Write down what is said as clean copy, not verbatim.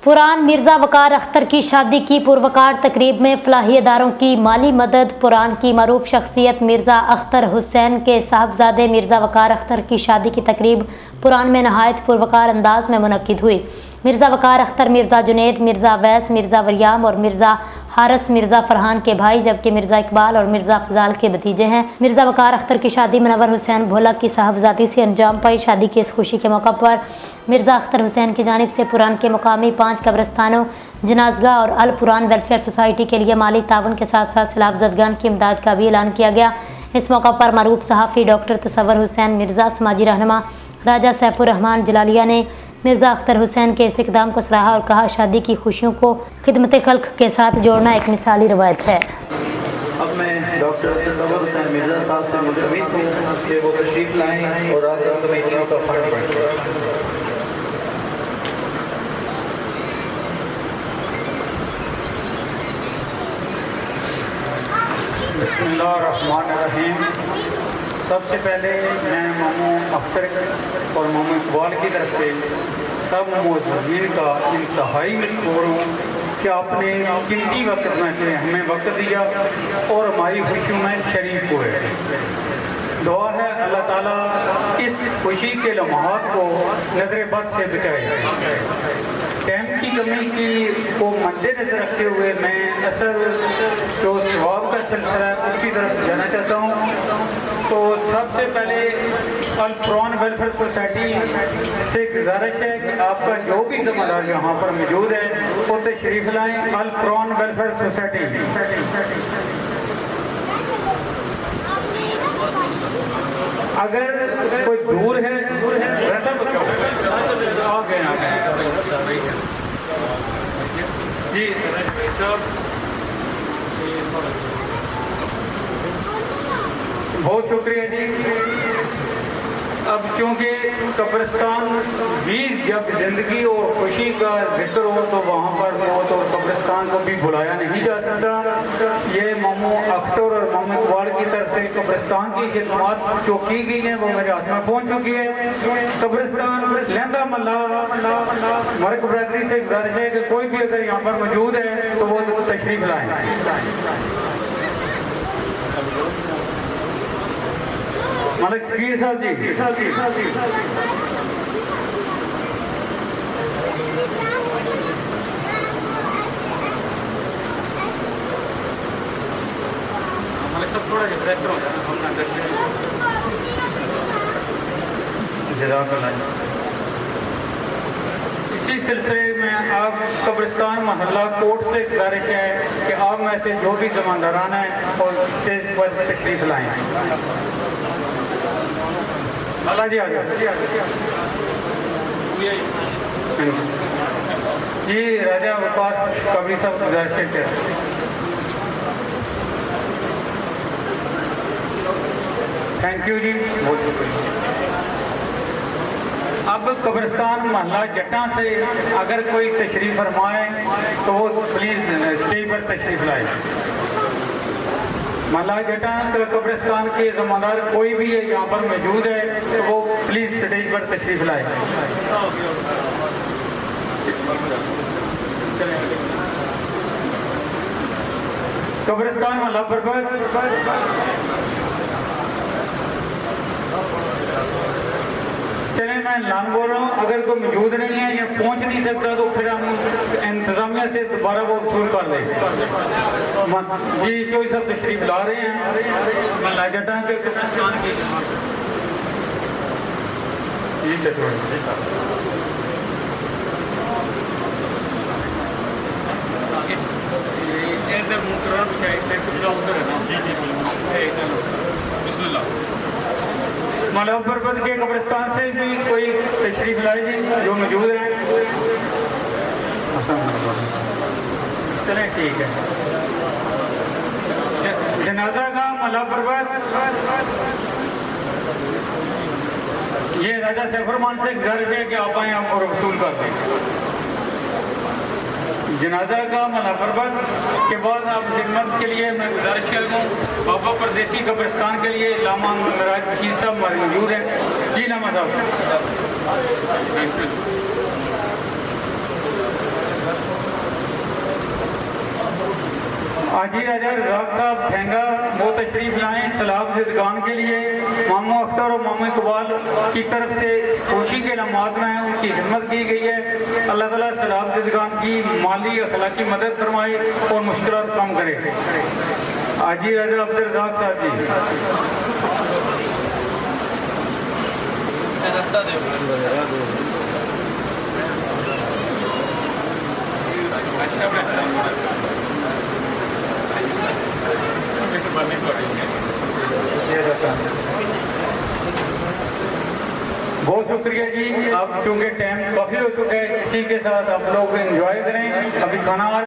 पुरान मिर्ज़ा वक़ार अख्तर की शादी की पुरवकार तकरीब में फलाही इदारों की माली मदद। पुरान की मरूफ शख्सियत मिर्ज़ा अख्तर हुसैन के साहबजादे मिर्ज़ा वक़ार अख्तर की शादी की तकरीब पुरान में नहायत पुरवकार अंदाज में मुनक्किद हुई। मिर्ज़ा वक़ार अख्तर मिर्ज़ा जुनैद, मिर्ज़ा अवैस, मिर्ज़ा वरियाम और मिर्ज़ा हारस मिर्ज़ा फरहान के भाई, जबकि मिर्ज़ा इकबाल और मिर्ज़ा फजाल के भतीजे हैं। मिर्ज़ा वक़ार अख्तर की शादी मुनव्वर हुसैन भोला की साहबजादी से अंजाम पाई। शादी की इस खुशी के मौका पर मिर्ज़ा अख्तर हुसैन की जानिब से पुरान के मुकामी 5 कब्रस्तानों, जनाजगा और अल पुरान वेलफेयर सोसाइटी के लिए माली ताउन के साथ साथ सैलाबज़दगान की इमदाद का भी ऐलान किया गया। इस मौका पर मरूफ सहाफ़ी डॉक्टर तसव्वुर हुसैन मिर्ज़ा, समाजी रहनुमा राजा सैफुर रहमान जलालिया ने मिर्ज़ा अख्तर हुसैन के इस इक़दाम को सराहा और कहा, शादी की खुशियों को खिदमत खल्क़ के साथ जोड़ना एक मिसाली रवायत है। अब मैं डॉक्टर तसव्वुर हुसैन मिर्ज़ा साहब से मुल्तमिस हूँ कि वो तशरीफ़ लाएँ और रात कमेटियों का फंड बांटें। बिस्मिल्लाहिर्रहमानिर्रहीम। सबसे पहले मैं मामू अख्तर और मामू इकबाल की तरफ से सब मुअज़्ज़िज़ीन का इंतहाई मशकूर हूँ कि आपने कीमती वक्त में से हमें वक्त दिया और हमारी खुशियों में शरीक हुए। दुआ है अल्लाह ताला इस खुशी के लम्हात को नज़र बद से बचाए। टाइम की कमी की को मद्देनज़र रखते हुए मैं असल जो सवाब का सिलसिला है उसकी तरफ जाना चाहता हूँ। तो सबसे पहले अल पुरान वेलफेयर सोसाइटी से गुजारिश है कि आपका जो भी ज़िम्मेदार यहाँ पर मौजूद है वो तशरीफ़ लाएँ। अल पुरान वेलफेयर सोसाइटी अगर कोई दूर है ऐसा आ गए जी बहुत शुक्रिया जी। अब चूँकि कब्रिस्तान भी जब ज़िंदगी और खुशी का जिक्र हो तो वहाँ पर मौत और कब्रिस्तान को भी बुलाया नहीं जा सकता। ये मामू अख्तर और मामू इकबाल की तरफ से कब्रिस्तान की खिदमत जो की गई हैं वो मेरे हाथ में पहुँच चुकी है। कब्रिस्तान लहंदा मल्ला मरक बरदरी से गुजारिश है कि कोई भी अगर यहाँ पर मौजूद है तो वो तशरीफ़ लाएँ। मलिक सगीर साहब जी, इसी सिलसिले में आप कब्रिस्तान मोहल्ला कोर्ट से गुजारिश है कि आप में से जो भी ज़िम्मेदारान हैं और स्टेज पर तशरीफ़ लाएँ। अल्लाह जी आ जाओ जी। राजा वकास कभी सब गुजारिश है। थैंक यू जी, बहुत शुक्रिया। अब कब्रिस्तान मोहल्ला जट्टा से अगर कोई तशरीफ़ फरमाए तो वो प्लीज़ स्टेज पर तशरीफ़ लाए। मोहल्ला जट्टा कब्रिस्तान के ज़िम्मेदार कोई भी है यहाँ पर मौजूद है तो वो प्लीज़ स्टेज पर तशरीफ़ लाए। कब्रिस्तान मोहल्ला पर चले, मैं लान बोल रहा हूँ। अगर कोई मौजूद नहीं है या पहुँच नहीं सकता तो फिर हम इंतज़ामिया से दोबारा वो वसूल कर लें जी। जो सब तशरीफ़ ला रहे हैं मैं लाजटा के कब्रिस्तान की जी से मलहब पर्वत के कब्रिस्तान से भी कोई तशरीफ़ लाए जी जो मौजूद हैं। चलें ठीक है। जनाजा का मलहब पर्वत ये राजा सैफुर रहमान से गुजारिश है कि आप आए और वसूल कर दें। जनाजा का मलाफरबत के बाद आप खिदमत के लिए मैं गुजारिश कर दूँ बाबा परदेसी कब्रिस्तान के लिए लामा मराज बशीर साहब हमारे मौजूद हैं। जी लामा साहब। हाजी राजा रज़ाक साहब ठेंगा वो तशरीफ़ लाएँ सलाब ज़िदगान के लिए। मामू अख्तर और मामू इकबाल की तरफ से इस खुशी के लम्हात में उनकी हिम्मत की गई है। अल्लाह ताला सलाब ज़िदगान की माली अखलाकी मदद फरमाए और मुश्किलात कम करे। हाजी राजा अब्दुल रज़ाक साहब बहुत शुक्रिया जी। अब चूँकि टाइम काफ़ी हो चुका है, इसी के साथ आप लोग एंजॉय करें। अभी खाना